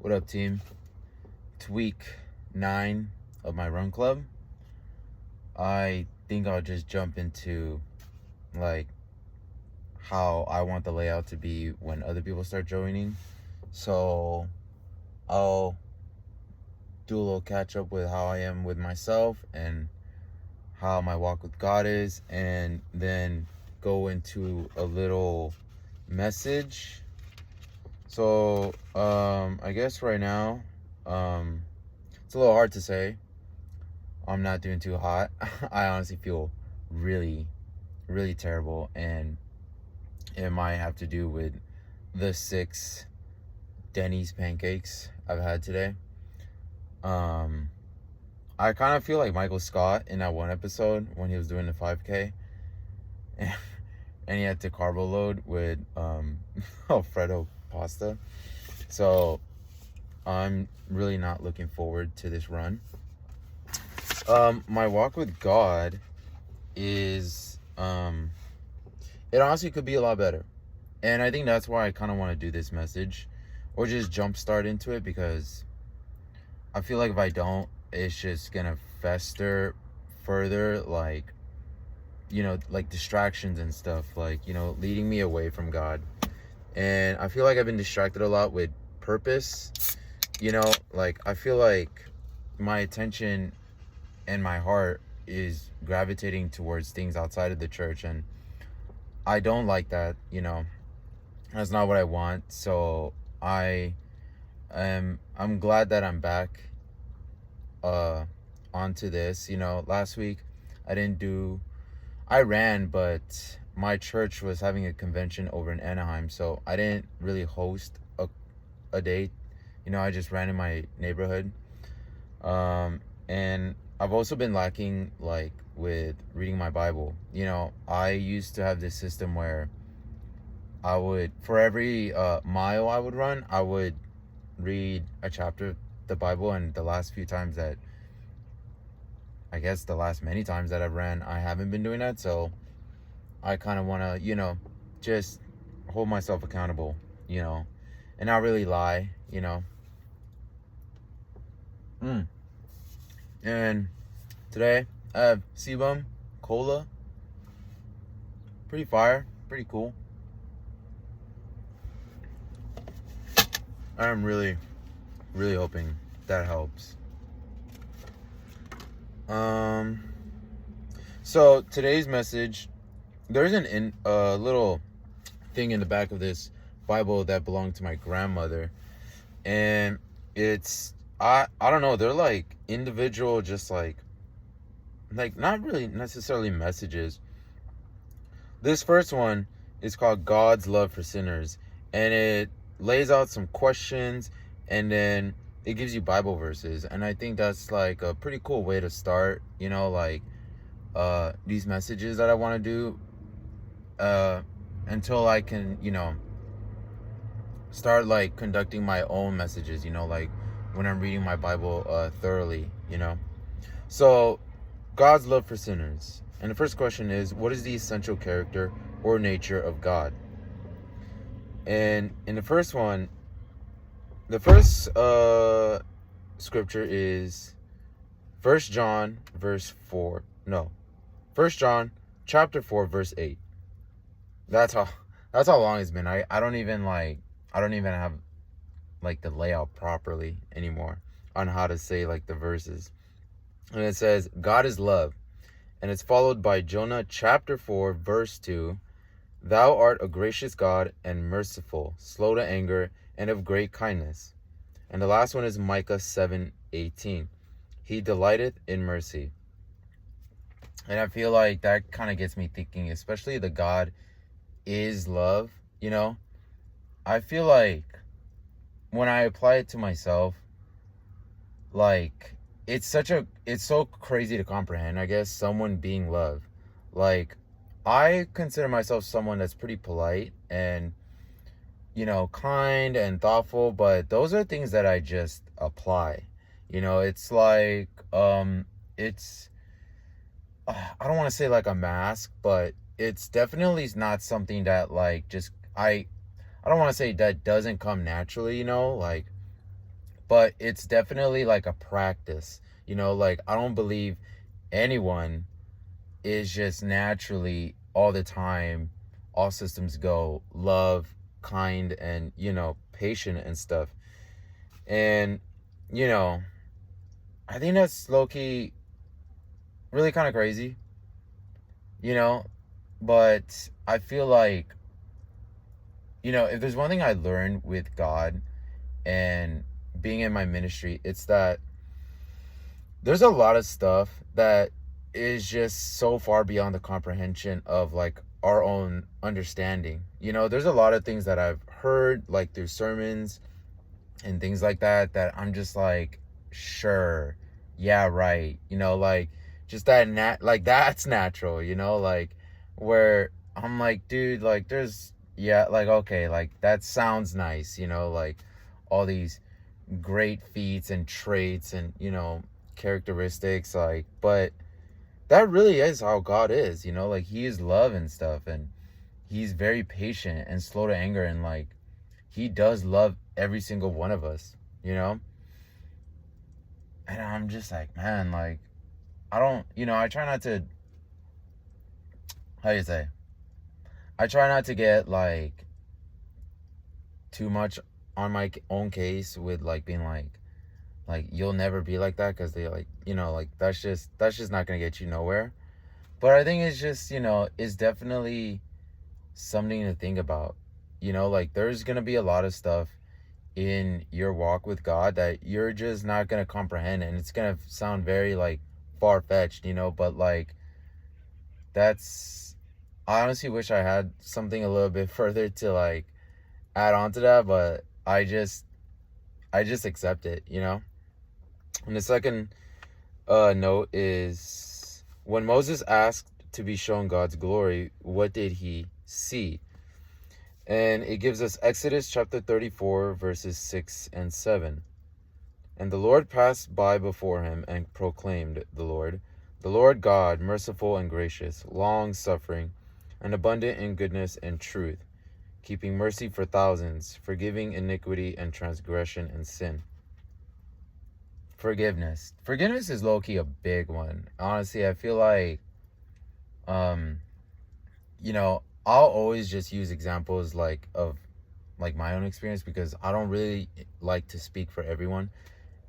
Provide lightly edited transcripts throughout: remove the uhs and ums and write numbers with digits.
What up, team? It's week 9 of my run club. I think I'll just jump into like how I want the layout to be when other people start joining. So I'll do a little catch up with how I am with myself and how my walk with God is, and then go into a little message. So I guess right now, it's a little hard to say. I'm not doing too hot. I honestly feel really, really terrible, and it might have to do with the 6 Denny's pancakes I've had today. I kind of feel like Michael Scott in that one episode when he was doing the 5K, and he had to carbo load with Alfredo pasta. So I'm really not looking forward to this run. My walk with God is, it honestly could be a lot better. And I think that's why I kind of want to do this message or just jumpstart into it, because I feel like if I don't, it's just going to fester further, like distractions and stuff, leading me away from God. And I feel like I've been distracted a lot with purpose. I feel like my attention and my heart is gravitating towards things outside of the church, and I don't like that. That's not what I want. So I'm glad that I'm back onto this. Last week I ran, but my church was having a convention over in Anaheim, so I didn't really host a day. I just ran in my neighborhood. And I've also been lacking with reading my Bible. I used to have this system where I would, for every mile I would run, I would read a chapter of the Bible. And the last many times that I've ran, I haven't been doing that. So I kind of want to, just hold myself accountable, and not really lie, And today I have Sebum Cola. Pretty fire, pretty cool. I'm really, really hoping that helps. So today's message, there's a little thing in the back of this Bible that belonged to my grandmother, and it's I don't know, they're like individual, just like not really necessarily messages. This first one is called God's Love for Sinners, and it lays out some questions, and then it gives you Bible verses. And I think that's like a pretty cool way to start, these messages that I want to do, until I can, start conducting my own messages, when I'm reading my Bible thoroughly, So, God's love for sinners. And the first question is, what is the essential character or nature of God? And in the first one, the first scripture is 1 John chapter 4 verse 8. That's how long it's been. I don't even have the layout properly anymore on how to say the verses. And it says, God is love. And it's followed by Jonah chapter 4 verse 2. Thou art a gracious God and merciful, slow to anger, and of great kindness. And the last one is Micah 7:18. He delighteth in mercy. And I feel like that kind of gets me thinking, especially the God is love, I feel like when I apply it to myself, it's so crazy to comprehend, I guess, someone being love. I consider myself someone that's pretty polite and, kind and thoughtful, but those are things that I just apply. It's it's, I don't want to say a mask, but it's definitely not something that I don't want to say that doesn't come naturally, but it's definitely like a practice. You know, like I don't believe anyone is just naturally all the time, all systems go, love, kind, and, you know, patient and stuff. And, you know, I think that's low key really kind of crazy, you know, but I feel like, you know, if there's one thing I learned with God and being in my ministry, it's that there's a lot of stuff that is just so far beyond the comprehension of like our own understanding. You know, there's a lot of things that I've heard like through sermons and things like that that I'm just like, sure, yeah, right. You know, like just like that's natural, you know, like where I'm like, dude, like there's yeah, like okay, like that sounds nice, you know, like all these great feats and traits and, you know, characteristics, like, but that really is how God is, you know, like he is love and stuff, and he's very patient and slow to anger, and like he does love every single one of us, you know. And I'm just like, man, like I don't, you know, I try not to, how do you say, I try not to get like too much on my own case with like being like you'll never be like that, because they like, you know, like that's just not gonna get you nowhere. But I think it's just, you know, it's definitely something to think about. You know, like there's gonna be a lot of stuff in your walk with God that you're just not gonna comprehend, and it's gonna sound very like far-fetched, you know, but like that's, I honestly wish I had something a little bit further to like add on to that, but I just accept it, you know. And the second note is, when Moses asked to be shown God's glory, what did he see? And it gives us Exodus chapter 34, verses 6 and 7. And the Lord passed by before him and proclaimed, the Lord God, merciful and gracious, long-suffering, and abundant in goodness and truth, keeping mercy for thousands, forgiving iniquity and transgression and sin. Forgiveness is low-key a big one. Honestly, I feel like, you know, I'll always just use examples like of like my own experience, because I don't really like to speak for everyone.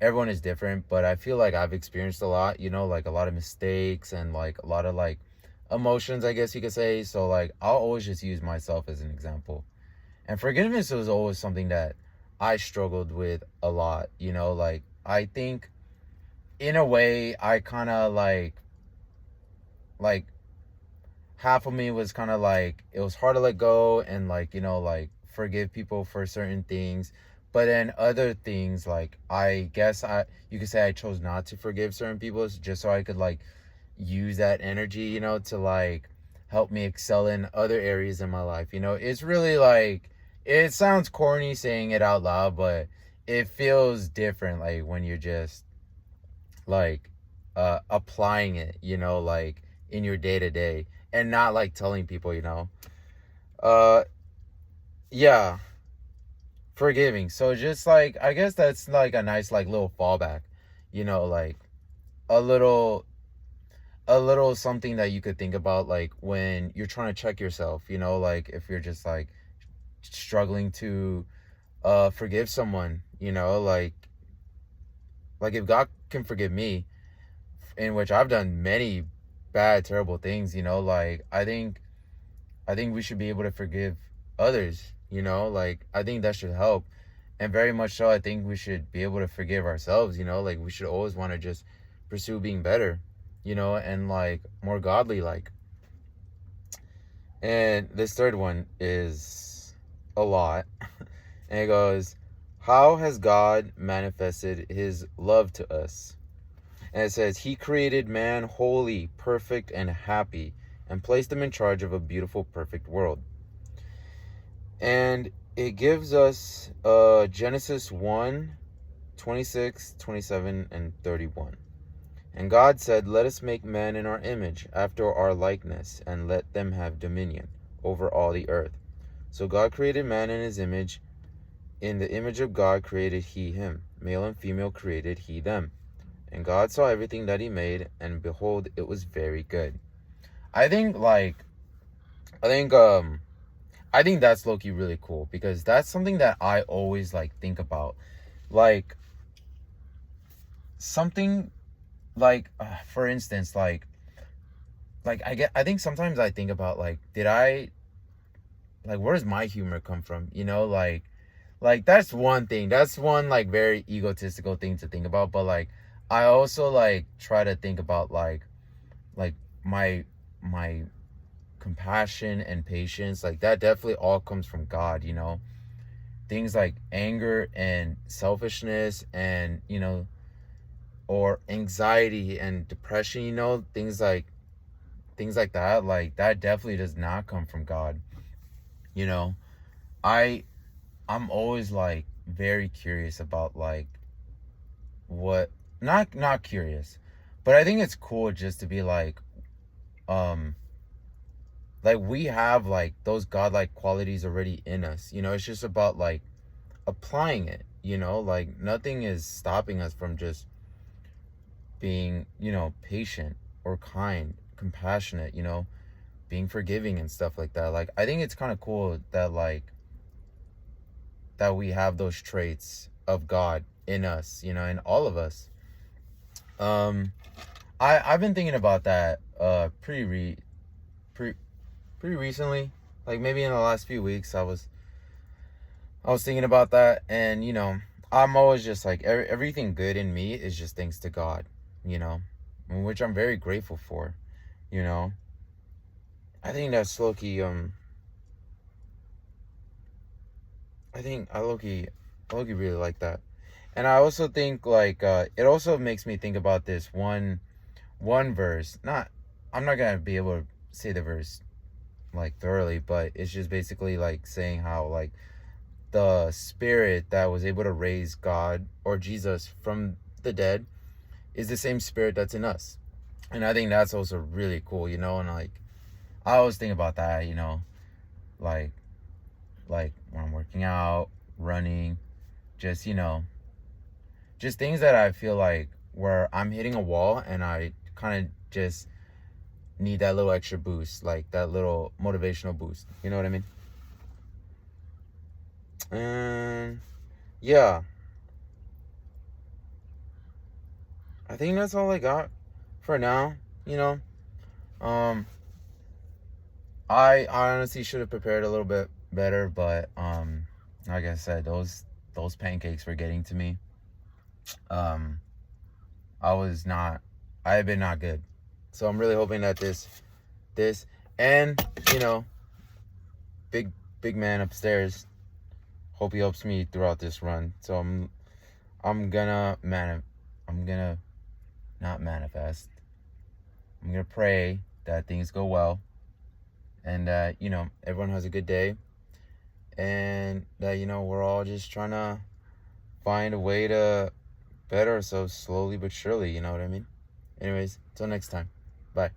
Everyone is different, but I feel like I've experienced a lot, you know, like a lot of mistakes and like a lot of like emotions, I guess you could say. So like I'll always just use myself as an example. And forgiveness was always something that I struggled with a lot, you know, like I think in a way I kind of like half of me was kind of like it was hard to let go and like, you know, like forgive people for certain things. But then other things, like I guess you could say I chose not to forgive certain people just so I could like use that energy, you know, to like help me excel in other areas in my life. You know, it's really like, it sounds corny saying it out loud, but it feels different like when you're just like applying it, you know, like in your day to day, and not like telling people, you know. Uh yeah, forgiving. So just like, I guess that's like a nice like little fallback, you know, like a little something that you could think about like when you're trying to check yourself, you know, like if you're just like struggling to forgive someone, you know, like if God can forgive me, in which I've done many bad, terrible things, you know, like I think we should be able to forgive others, you know, like I think that should help. And very much so, I think we should be able to forgive ourselves, you know, like we should always want to just pursue being better, you know, and like more godly like. And this third one is a lot. And it goes, how has God manifested his love to us? And it says, he created man holy, perfect, and happy, and placed him in charge of a beautiful, perfect world. And it gives us Genesis 1, 26, 27, and 31. And God said, let us make man in our image, after our likeness, and let them have dominion over all the earth. So God created man in his image. In the image of God created he him. Male and female created he them. And God saw everything that he made, and behold, it was very good. I think like I think I think that's low-key really cool, because that's something that I always like think about. Like something like for instance, I think sometimes I think about like, did I like, where does my humor come from? You know, like that's one thing. That's one like very egotistical thing to think about, but like I also like try to think about like my compassion and patience, like that definitely all comes from God, you know. Things like anger and selfishness and, you know, or anxiety and depression, you know, things like that definitely does not come from God. You know, I I'm always like very curious about like what, not curious, but I think it's cool just to be um like we have like those godlike qualities already in us. You know, it's just about like applying it, you know, like nothing is stopping us from just being, you know, patient or kind, compassionate, you know, being forgiving and stuff like that. Like I think it's kind of cool that that we have those traits of God in us, you know, in all of us. Um I've been thinking about that pre pretty recently. Like maybe in the last few weeks I was thinking about that, and you know, I'm always just like everything good in me is just thanks to God, you know, which I'm very grateful for, you know. I think that's Loki. I think Loki really like that, and I also think like it also makes me think about this one verse. Not, I'm not gonna be able to say the verse like thoroughly, but it's just basically like saying how like the spirit that was able to raise God or Jesus from the dead is the same spirit that's in us. And I think that's also really cool, you know, and like I always think about that, you know, like when I'm working out, running, just, you know, just things that I feel like where I'm hitting a wall and I kind of just need that little extra boost, like that little motivational boost. You know what I mean? And yeah, I think that's all I got for now, you know. Um I honestly should have prepared a little bit better, but like I said, those pancakes were getting to me. Um I was not I have been not good. So I'm really hoping that this and, you know, big big man upstairs, hope he helps me throughout this run. So I'm gonna I'm gonna not manifest. I'm gonna pray that things go well, and that, you know, everyone has a good day, and that, you know, we're all just trying to find a way to better ourselves slowly but surely, you know what I mean? Anyways, till next time. Bye.